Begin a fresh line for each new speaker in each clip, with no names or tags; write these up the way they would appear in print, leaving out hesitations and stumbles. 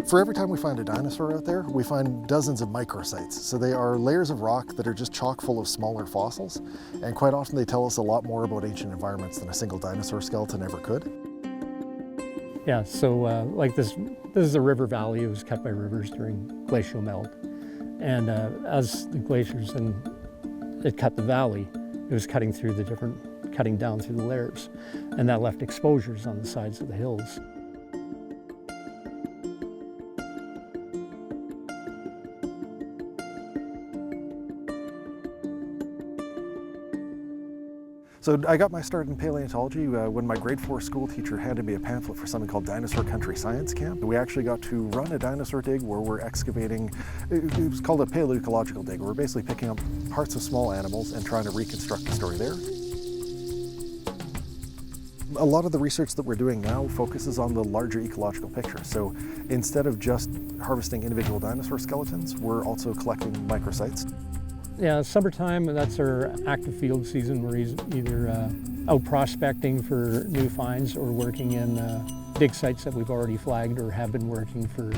For every time we find a dinosaur out there, we find dozens of microsites. So they are layers of rock that are just chock full of smaller fossils, and quite often they tell us a lot more about ancient environments than a single dinosaur skeleton ever could.
Yeah, so like this is a river valley. It was cut by rivers during glacial melt. And as the glaciers it cut the valley, it was cutting down through the layers. And that left exposures on the sides of the hills.
So I got my start in paleontology when my grade 4 school teacher handed me a pamphlet for something called Dinosaur Country Science Camp. We actually got to run a dinosaur dig where we're excavating, it was called a paleoecological dig, where we're basically picking up parts of small animals and trying to reconstruct the story there. A lot of the research that we're doing now focuses on the larger ecological picture. So instead of just harvesting individual dinosaur skeletons, we're also collecting microsites.
Yeah, summertime, that's our active field season. We're either out prospecting for new finds or working in dig sites that we've already flagged or have been working for.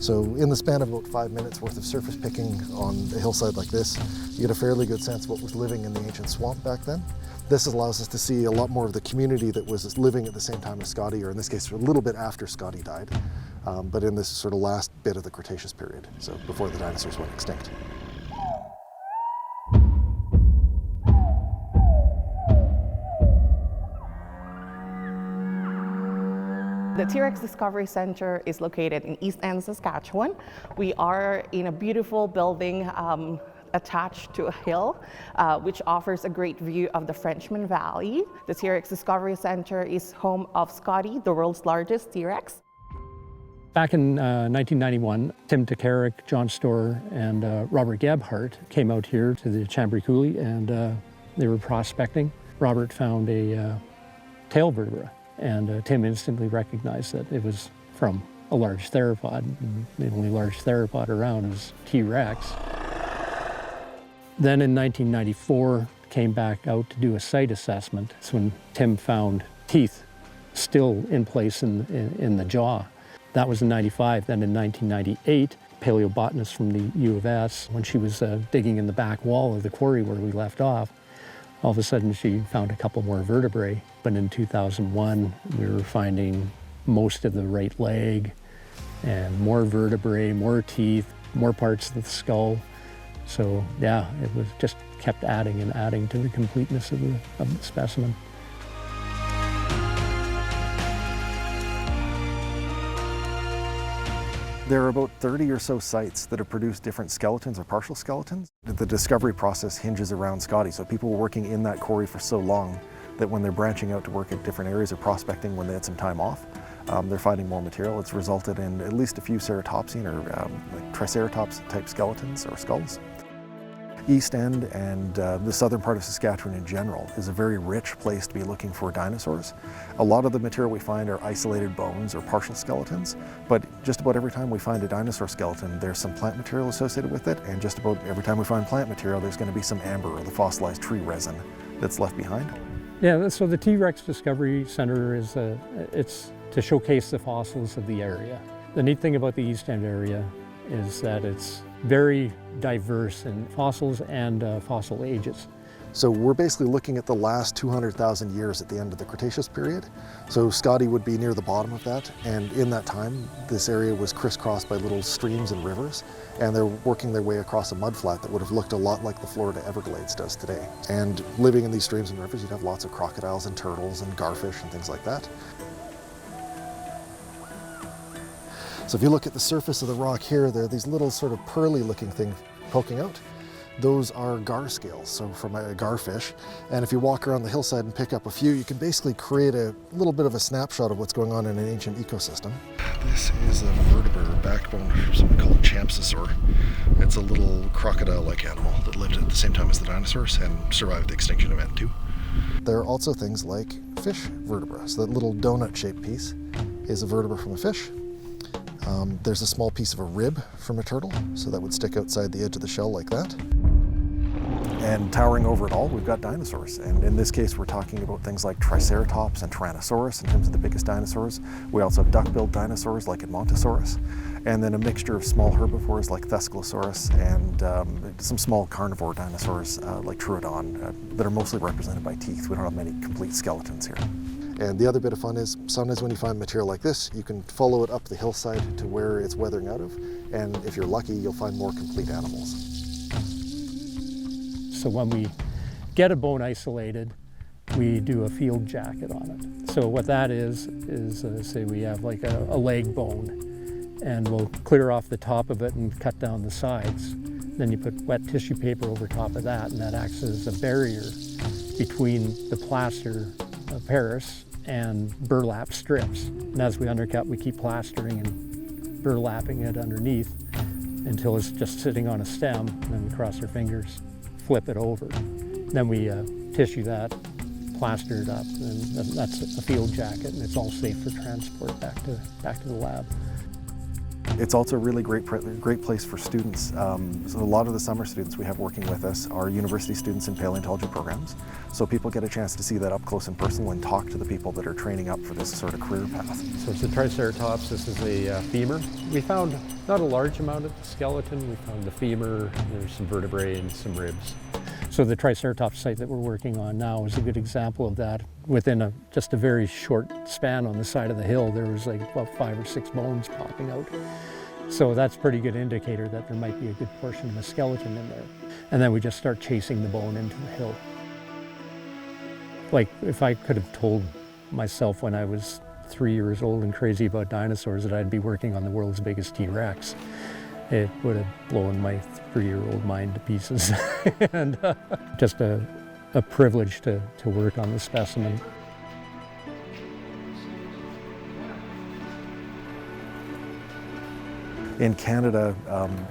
So in the span of about 5 minutes worth of surface picking on a hillside like this, you get a fairly good sense of what was living in the ancient swamp back then. This allows us to see a lot more of the community that was living at the same time as Scotty, or in this case, a little bit after Scotty died, but in this sort of last bit of the Cretaceous period, so before the dinosaurs went extinct.
The T.rex Discovery Centre is located in East End, Saskatchewan. We are in a beautiful building attached to a hill, which offers a great view of the Frenchman Valley. The T.rex Discovery Centre is home of Scotty, the world's largest T.rex.
Back in 1991, Tim Takarik, John Storr, and Robert Gebhardt came out here to the Chambry Coulee, and they were prospecting. Robert found a tail vertebra, and Tim instantly recognized that it was from a large theropod. And the only large theropod around is T.rex. Then in 1994, came back out to do a site assessment. That's when Tim found teeth still in place in the jaw. That was in 95. Then in 1998, paleobotanist from the U of S, when she was digging in the back wall of the quarry where we left off, all of a sudden she found a couple more vertebrae. But in 2001, we were finding most of the right leg and more vertebrae, more teeth, more parts of the skull. So yeah, it was just kept adding and adding to the completeness of the specimen.
There are about 30 or so sites that have produced different skeletons or partial skeletons. The discovery process hinges around Scotty, so people were working in that quarry for so long that when they're branching out to work at different areas or prospecting when they had some time off, they're finding more material. It's resulted in at least a few ceratopsian or like Triceratops type skeletons or skulls. East End and the southern part of Saskatchewan in general is a very rich place to be looking for dinosaurs. A lot of the material we find are isolated bones or partial skeletons, but just about every time we find a dinosaur skeleton, there's some plant material associated with it, and just about every time we find plant material, there's going to be some amber or the fossilized tree resin that's left behind.
Yeah, so the T.rex Discovery Centre is it's to showcase the fossils of the area. The neat thing about the East End area is that it's very diverse in fossils and fossil ages.
So we're basically looking at the last 200,000 years at the end of the Cretaceous period. So Scotty would be near the bottom of that, and in that time this area was crisscrossed by little streams and rivers, and they're working their way across a mudflat that would have looked a lot like the Florida Everglades does today. And living in these streams and rivers, you'd have lots of crocodiles and turtles and garfish and things like that. So if you look at the surface of the rock here, there are these little sort of pearly looking things poking out. Those are gar scales, so from a garfish. And if you walk around the hillside and pick up a few, you can basically create a little bit of a snapshot of what's going on in an ancient ecosystem. This is a vertebra or backbone of something called Champsosaur. It's a little crocodile-like animal that lived at the same time as the dinosaurs and survived the extinction event too. There are also things like fish vertebrae. So that little donut-shaped piece is a vertebra from a fish. There's a small piece of a rib from a turtle, so that would stick outside the edge of the shell like that. And towering over it all, we've got dinosaurs. And in this case, we're talking about things like Triceratops and Tyrannosaurus in terms of the biggest dinosaurs. We also have duck-billed dinosaurs like Edmontosaurus, and then a mixture of small herbivores like Thescelosaurus and some small carnivore dinosaurs like Troodon that are mostly represented by teeth. We don't have many complete skeletons here. And the other bit of fun is sometimes when you find material like this, you can follow it up the hillside to where it's weathering out of, and if you're lucky, you'll find more complete animals.
So when we get a bone isolated, we do a field jacket on it. So what that is say we have like a leg bone, and we'll clear off the top of it and cut down the sides. Then you put wet tissue paper over top of that, and that acts as a barrier between the plaster of Paris and burlap strips. And as we undercut, we keep plastering and burlapping it underneath until it's just sitting on a stem, and then we cross our fingers, flip it over. Then we tissue that, plaster it up, and that's a field jacket, and it's all safe for transport back to the lab.
It's also a really great place for students. So a lot of the summer students we have working with us are university students in paleontology programs. So people get a chance to see that up close and personal and talk to the people that are training up for this sort of career path.
So it's a Triceratops. This is a femur. We found not a large amount of the skeleton. We found the femur, there's some vertebrae and some ribs. So the Triceratops site that we're working on now is a good example of that. Within just a very short span on the side of the hill, there was like about 5 or 6 bones popping out. So that's a pretty good indicator that there might be a good portion of a skeleton in there. And then we just start chasing the bone into the hill. Like if I could have told myself when I was 3 years old and crazy about dinosaurs that I'd be working on the world's biggest T.rex, it would have blown my 3-year-old mind to pieces. And just a privilege to work on the specimen.
In Canada,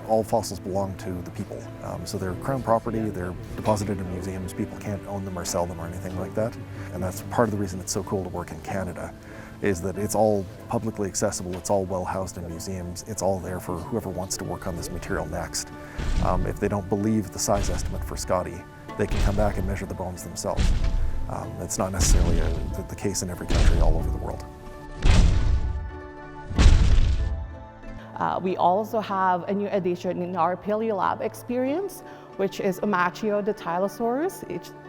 all fossils belong to the people. So they're crown property, they're deposited in museums, people can't own them or sell them or anything like that. And that's part of the reason it's so cool to work in Canada, is that it's all publicly accessible, it's all well housed in museums, it's all there for whoever wants to work on this material next. If they don't believe the size estimate for Scotty, they can come back and measure the bones themselves. It's not necessarily the case in every country all over the world.
We also have a new addition in our Paleolab experience, which is Omachiodactylosaurus.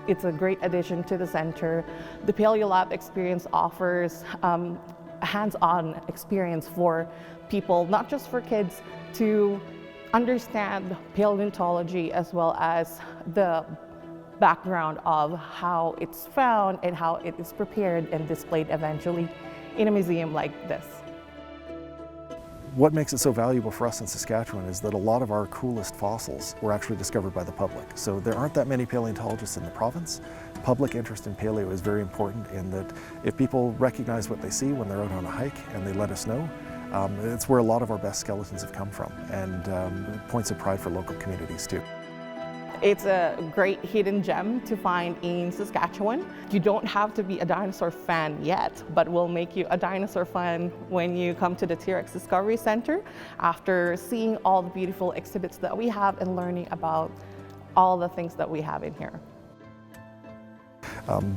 It's a great addition to the center. The Paleolab experience offers a hands-on experience for people, not just for kids, to understand paleontology as well as the background of how it's found and how it is prepared and displayed eventually in a museum like this.
What makes it so valuable for us in Saskatchewan is that a lot of our coolest fossils were actually discovered by the public. So there aren't that many paleontologists in the province. Public interest in paleo is very important in that if people recognize what they see when they're out on a hike and they let us know, it's where a lot of our best skeletons have come from, and points of pride for local communities too.
It's a great hidden gem to find in Saskatchewan. You don't have to be a dinosaur fan yet, but we'll make you a dinosaur fan when you come to the T.rex Discovery Centre after seeing all the beautiful exhibits that we have and learning about all the things that we have in here.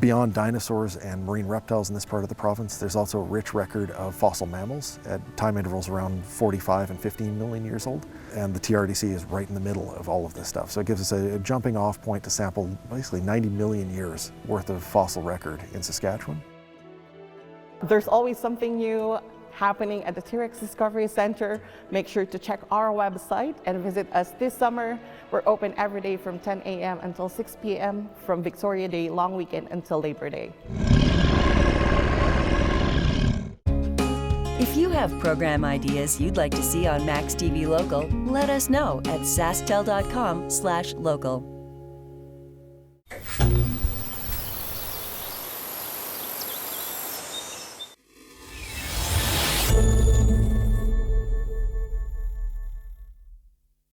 Beyond dinosaurs and marine reptiles in this part of the province, there's also a rich record of fossil mammals at time intervals around 45 and 15 million years old. And the TRDC is right in the middle of all of this stuff. So it gives us a jumping off point to sample basically 90 million years worth of fossil record in Saskatchewan.
There's always something new happening at the T.rex Discovery Centre. Make sure to check our website and visit us this summer. We're open every day from 10 a.m. until 6 p.m. from Victoria Day long weekend until Labor Day.
If you have program ideas you'd like to see on maxTV Local, let us know at SaskTel.com/local.